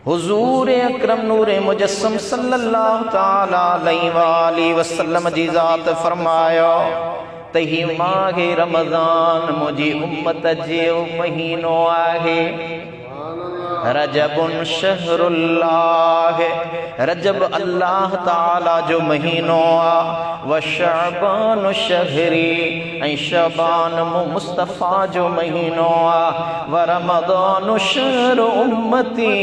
हुजूर अकरम नूर मुजस्सम सल्लल्लाहु ताला अलैहि वसल्लम जी ज़ात फरमायो तही माहे रमज़ान मुझी उम्मत जो महीनो आहे। रजबुन शहरुल्लाह, रजब अल्लाह ताला जो महीनो आ। व शअबान शहरी, ऐं शअबान मुस्तफ़ा जो महीनो आ। व रमज़ान शहर उम्मती,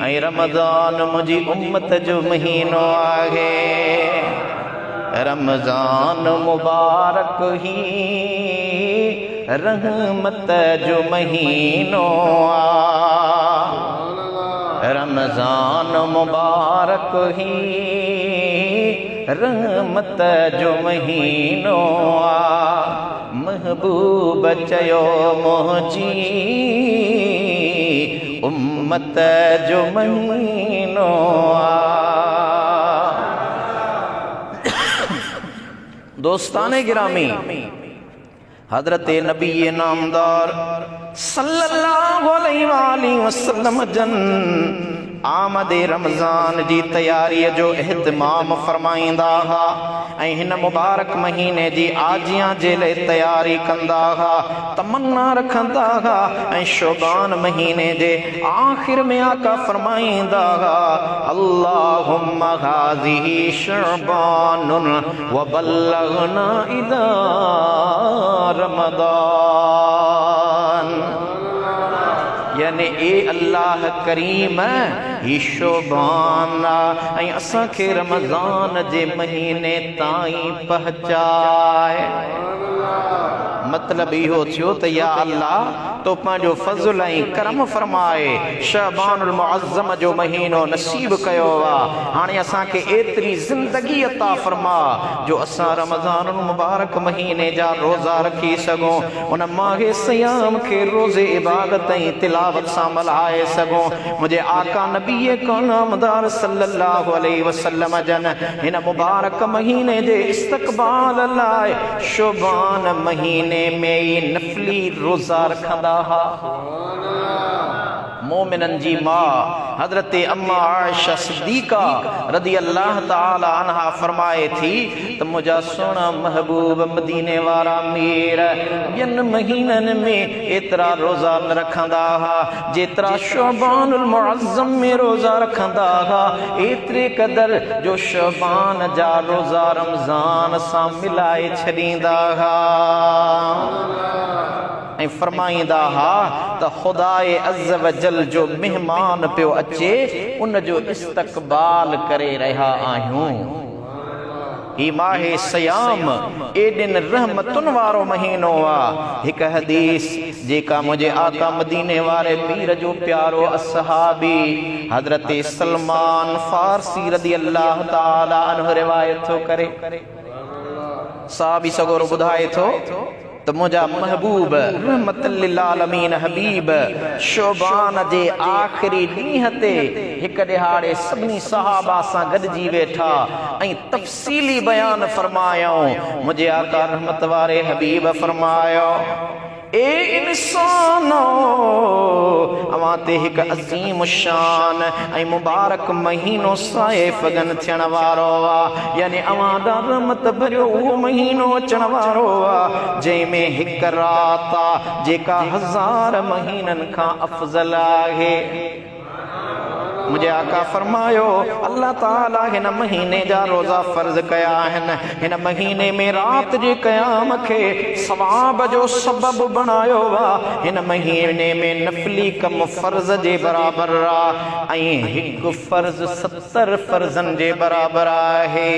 ऐं रमज़ान मुझी उम्मत जो महीनो आहे। रमज़ान मुबारक ही रहमत जो महीनो आ। रमज़ान मुबारक ही रहमत जो महीनो आ। महबूब चयो मोहजी उम्मत जो महीनो आ। दोस्ताने गिरामी, हजरत नबी नामदार सल्लल्लाहु अलैहि वसल्लम जन आमद रमज़ान जी तैयारी जो एहतमाम फरमाइंदा हा ऐं हिन मुबारक महीने जी आजियां जे लाइ तैयारी कंदा हा, तमन्ना रखंदा हा। ऐं शोबान महीने जे आखिर में आका फरमाइंदा हा, अल्लाहुम्मा हाज़िही शअबानुन व बल्लगना इला रमज़ान। यानी ए अल्लाह करीम ही शोबान ऐं असांखे रमज़ान जे महीने ताईं पहुचाए। मतलब इहो थियो त या अल्लाह तो पंहिंजो फज़ल ऐं करम फरमाए शअबानुल मुअज़्ज़म जो महीनो नसीब कयो आहे। हाणे असांखे एतिरी ज़िंदगी अता फरमा जो असां रमज़ानुल मुबारक महीने जा रोज़ा रखी सघूं, उन माहे सयाम खे रोज़े इबादत ऐं तिलावत सां मल्हाए सघूं। मुंहिंजे आका नबी नामदार सल्लल्लाहु अलैहि वसल्लम जन हिन मुबारक महीने जे इस्तक़बाल लाइ शोबान महीने में ई नफ़ली रोज़ा रखंदा हा। मोमिनन जी मां हजरत अम्मा आयशा सिद्दीका रदी अल्लाह ताला अन्हा फरमाए थी त मुंहिंजा सोना महबूब मदीने वारा मीर ॿियनि महीननि में एतिरा रोज़ा न रखंदा हा जेतिरा शअबानुल मुअज़्ज़म में रोज़ा रखंदा हा। एतिरे क़दर जो शअबान जा रोज़ा रमज़ान सां मिलाए छॾींदा हा ऐं फरमाईंदा हा त खुदाए अज़्ज़ व जल जो मेहमान पियो अचे, उन जो इस्तक़बाल करे रहिया आहियूं। ही माहे सयाम एॾिन रहमतुनि वारो महीनो आ। हिक हदीस जेका मुंहिंजे आका मदीने वारे पीर जो प्यारो असहाबी हजरत सलमान फारसी रदी अल्लाह ताला अन्हु रिवायत थो करे। साहबी सगोरो ॿुधाए थो तो मुझा महबूब रहमतुल लिल आलमीन हबीब शोबान जे आखिरी ॾींहं ते हिक ॾिहाड़े सभिनी सहाबा सां गॾिजी वेठा ऐं तफ़सीली बयान फरमायऊं। मुझे आका रहमत वारे हबीब फरमायो, ए इंसानो अवां ते हिक अज़ीम शान ऐं मुबारक महीनो साए फगन थियण वारो आ। यानी अवां ॾा रहमत भरियो उहो महीनो अचण वारो आ जंहिंमें हिक रात आ जेका 1000 महीननि खां अफ़ज़ल आहे। मुझे आका फरमायो अल्लाह ताला हिन महीने जा रोज़ा फर्ज कया आहिनि। हिन महीने में रात जे क़याम खे सवाब जो सबब बनायो आ। हिन महीने में नफ़ली कम फर्ज जे बराबर आ ऐं हिकु फर्ज 70 फर्जन जे बराबर आहे।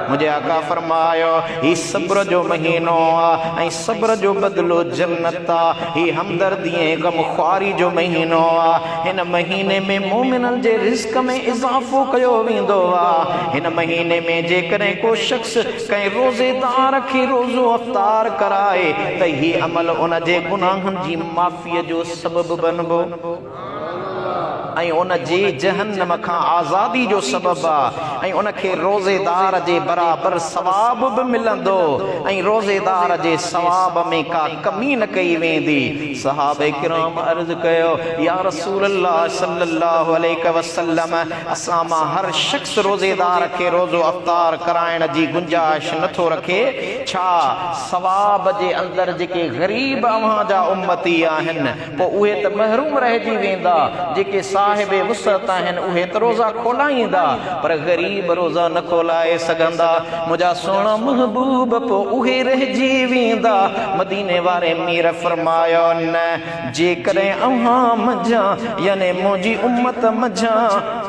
मुझे आका फरमायो ही सब्र जो महीनो आ ऐं सब्र जो बदलो जन्नत आ। ही हमदर्दी ऐं गमख्वारी जो महीनो आ। हिन महीने में मोमिनन जे रिज़्क़ में इज़ाफ़ो कयो वेंदो आ। हिन महीने में जेकॾहिं को शख़्स कंहिं रोज़ेदार खे रोज़ो अफ़्तार कराए त ही अमल उन जे गुनाहनि जी माफ़ीअ जो सबबु बनबो। ऐं उन जी जहन्नम खां आज़ादी जो सबब आहे ऐं उनखे रोज़ेदार जे बराबरि सवाब बि मिलंदो ऐं रोज़ेदार जे सवाब में का कमी न कई वेंदी। सहाबे किराम अर्ज़ कयो या रसूल अल्लाह सल्लल्लाहु अलैहि वसल्लम असां मां हर शख्स रोज़ेदार खे रोज़ो अफ़्तार कराइण जी गुंजाइश नथो रखे, छा सवाब जे अंदरि जेके ग़रीब अव्हां जा उम्मती आहिनि पोइ उहे त महरूम रहिजी वेंदा, जेके साहिबे वुसअत आहिनि उहे त रोज़ा खोलाईंदा पर ग़रीब रोज़ा न खोलाए सघंदा। मुंहिंजा सुहिणा महबूब पोइ उहे रहिजी वेंदा। मदीने वारे मीर फरमायो न जेकॾहिं अव्हां मझां यानी मुंहिंजी उम्मत मझां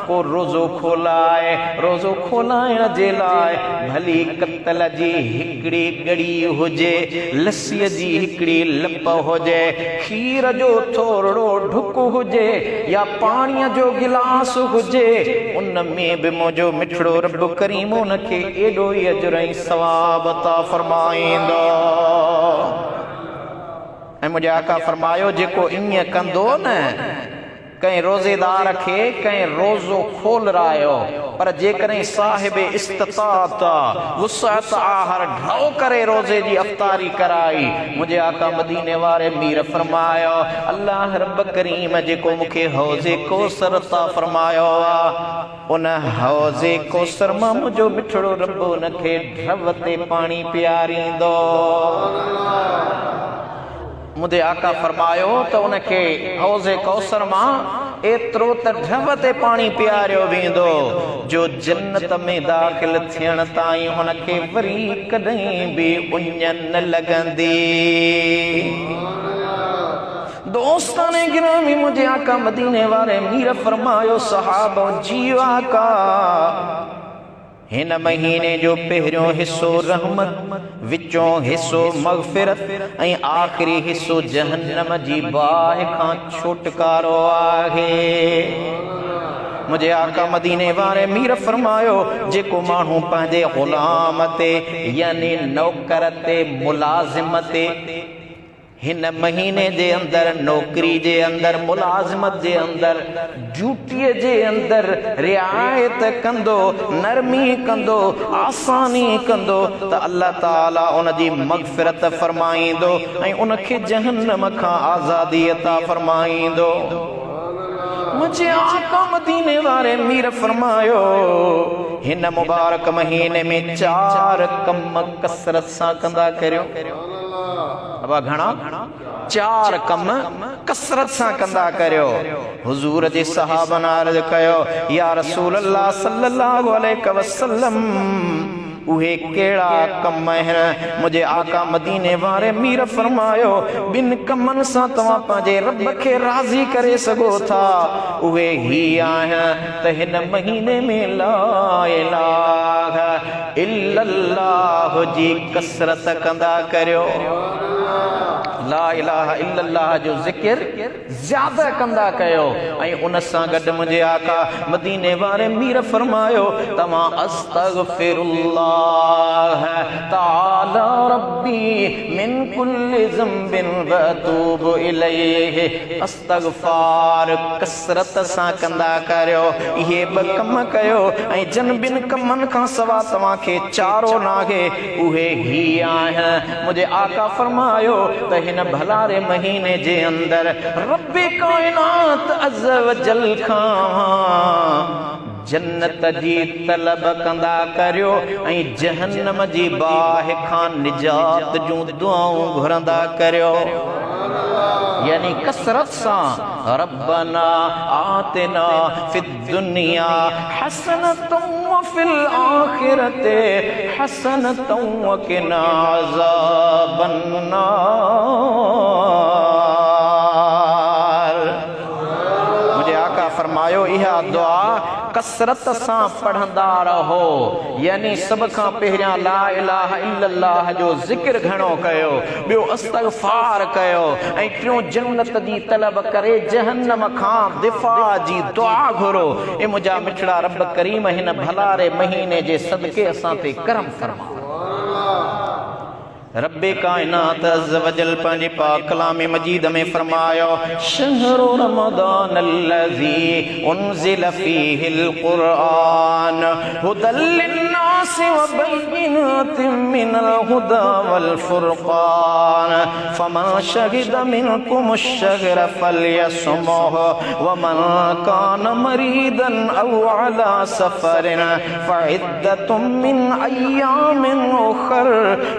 को रोज़ो खोलाए, रोज़ो खोलाइण जे लाइ भली कतल जी हिकिड़ी गड़ी हुजे, लस्सीअ जी हिकिड़ी लप हुजे, खीर जो थोरो ढुक हुजे या पाणीअ जो गिलास हुजे, उन में बि मुंहिंजो मिठड़ो रब करीम उनखे एॾो ई अजर ऐं सवाब अता फरमाईंदो। ऐं मुंहिंजे आका फरमायो जेको ईअं कंदो न कंहिं रोज़ेदार खे कंहिं रोज़ो खोलरायो पर जेकॾहिं साहिबे इस्तिताअत वुसअत आहर ढो करे रोज़े जी अफ़्तारी कराई, मुंहिंजे आका मदीने वारे मीर फरमायो अल्लाह रब करीम जेको मूंखे हौज़े कौसर अता फरमायो आहे उन हौज़े कौसर मां मुंहिंजो मिठड़ो रब उनखे ढव ते पाणी पियारींदो। मुंहिंजे आका फरमायो त उनखे हौज़े कौसर मां एतिरो त ढव ते पाणी पियारियो वेंदो जो जन्नत में दाख़िल थियण ताईं हुनखे वरी कॾहिं बि उञ न लॻंदी। दोस्ताने गिरामी मुंहिंजे आका मदीने वारे मीर फरमायो सहाबो जी आका हिन महीने जो पहिरियों हिस्सो रहमत, विचों हिस्सो मग़फ़िरत ऐं आख़िरी हिस्सो जहन्नम जी बाहि खां छुटकारो आहे। मुंहिंजे आका मदीने वारे मीर फरमायो जेको माण्हू पंहिंजे ग़ुलाम ते यानी नौकर ते मुलाज़िम ते हिन महीने जे अंदरि नौकरी जे अंदरि मुलाज़िमत जे अंदरि ड्यूटीअ जे अंदरि रिआयत कंदो, नरमी कंदो, आसानी कंदो त अल्लाह ताला उन जी मग़फ़िरत फरमाईंदो ऐं उनखे जहन्नम खां आज़ादी अता फरमाईंदो। मुंहिंजे आका मदीने वारे मीर फरमायो हिन मुबारक महीने में 4 कम कसरत सां कंदा करियो। अब घणा 4 कम कसरत सां कंदा करियो। हुजूर जे सहाबन अर्ज़ कयो या रसूल अल्लाह सल्लल्लाहु अलैहि वसल्लम उहे कहिड़ा कम आहिनि? मुंहिंजे आका मदीने वारे मीर फरमायो 2 कमनि सां तव्हां पंहिंजे रब खे राज़ी करे सघो था। उहे ही आहिनि त हिन महीने में ला इलाहा इल्लल्लाह जी कसरत कंदा करियो। ला इलाहा इल्लल्लाह जो ज़िक्र ज़्यादा कंदा कयो ऐं उन सां गॾु मुंहिंजे आका मदीने वारे मीर फरमायो तव्हां अस्तगफिरुल्लाह ताला रब्बी मिन कुल्लि ज़ंबिन व अतूबु इलैहि इस्तगफार कसरत सां कंदा करियो। इहे 2 कम कयो ऐं जन 2 कमनि खां सवा तव्हांखे चारो नाहे उहे ही आहिनि। मुंहिंजे आका फरमायो त हिन भलारे महीने जे अंदरि रब्बे कायनात अज़ व जल खां जन्नत जी तलब कंदा करियो ऐं जहन्नम जी बाहि खां निजात जूं दुआऊं घुरंदा करियो। यानी कसरत सां रब्बना आतिना फिद दुनिया हसनतुम व फिल आखिरते हसनतुम व किना अज़ाबन नार। मुझे आका फरमायो इहा दुआ कसरत सां पढ़ंदा रहो। यानी सब खां पहिरियां ला इलाहा इल्लल्लाह जो ज़िक्र घणो कयो, ॿियो इस्तग़फ़ार कयो ऐं टियों जन्नत जी तलब करे जहन्नम खां दिफ़ा जी दुआ घुरो। ए मुंहिंजा मिठड़ा रब करीम हिन भलारे महीने जे सदके असां ते करम फरमा। रब्बे कायनात अज़्ज़ व जल पंहिंजे पाक कलाम मजीद में फरमायो शहरु रमज़ान अल्लज़ी उन्ज़िल फ़ीहिल क़ुरआन हुदल लिन्नास व बय्यिनातिन मिनल हुदा वल फ़ुरक़ान फ़मन शहिद मिनकुमुश शहर फ़ल्यसुमहु व मन कान मरीदन औ अला सफ़रिन फ़इद्दतुम मिन अय्यामिन उख़र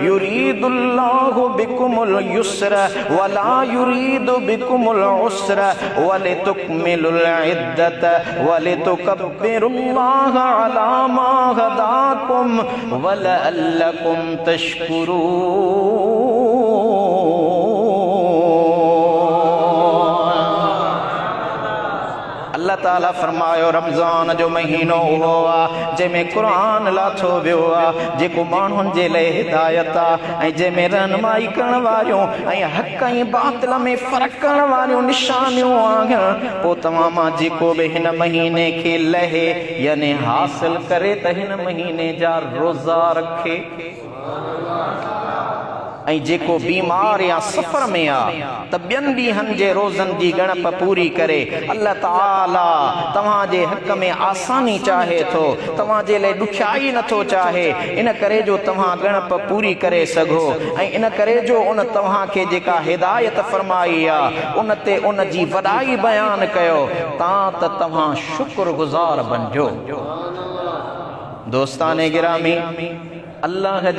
युरीदुल्लाहु बिकुमुल युस्र वला युरीदु बिकुमुल उस्र वलितुकमिलुल इद्दत वलितुकब्बिरुल्लाह अला मा हदाकुम वलअल्लकुम तशकुरून। अल्लाह ताला फरमायो रमज़ान जो महीनो हुआ जंहिंमें क़ुरान लाथो वियो आहे जेको माण्हुनि जे लाइ हिदायत आहे ऐं जंहिंमें रहनुमाई करण वारियूं ऐं हक़ ऐं बातिल में फ़र्क़ु करण वारियूं निशानियूं आहिनि। पोइ तव्हां मां जेको बि हिन महीने खे लहे यानी हासिल करे त हिन महीने जा रोज़ा रखे ऐं जेको बीमार या सफ़र में आहे त ॿियनि ॾींहंनि जे रोज़नि जी ॻणप पूरी करे अल्लाह ताला तव्हांजे हक़ में आसानी चाहे थो, तव्हांजे लाइ ॾुखियाई नथो चाहे, इन करे जो तव्हां ॻणप पूरी करे सघो ऐं इन करे जो उन तव्हांखे जेका हिदायत फरमाई आहे उन ते उन जी वॾाई बयानु कयो त तव्हां शुक्रगुज़ार बणिजो। दोस्ताने गिरामी, अल्लाह